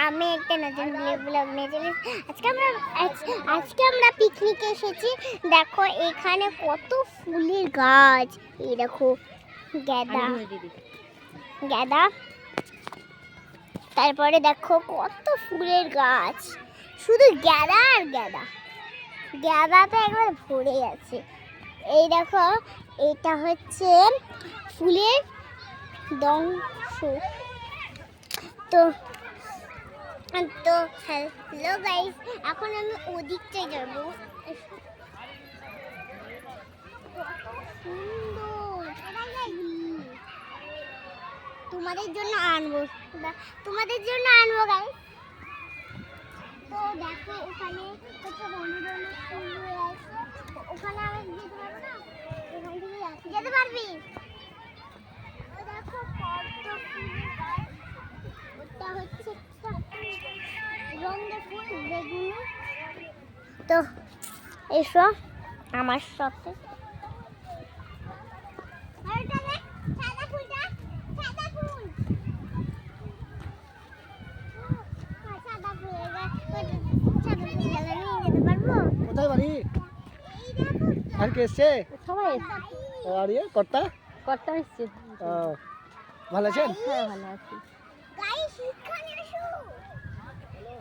আমি একটা নতুন ব্লগ নিয়ে চলে আজকে আমরা পিকনিকে এসেছি। দেখো এখানে কত ফুলের গাছ, এই দেখো গাঁদা গাঁদা, তারপরে দেখো কত ফুলের গাছ, শুধু গাঁদা আর গাঁদা, গাঁদাতে একবার ভরে আছে। এই দেখো এটা হচ্ছে ফুলের দংশ। তো তো হ্যালো গাইস, এখন আমি ওদিকটায় যাব। তোমাদের জন্য আনবো গাইস। তো দেখো ওখানে কত রঙিন ফুল হয়ে আছে, ওখানে আমি যেতে পারবো না, ওখান থেকে যেতে পারবি। দেখো কত ফুলের গাছ, ওটা হচ্ছে রঙের ফুল বেগুনি। তো এসো আমার সাথে। কোথায় বাড়ি? আর কে এসছে? সবাই আর কর্তা কর্তা এসছে। ভালো আছেন? হ্যাঁ ভালো আছি। গাইস এখানে আসো।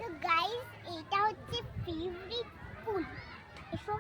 তো গাইস এটা হচ্ছে ফেভারিট ফুল, এসো।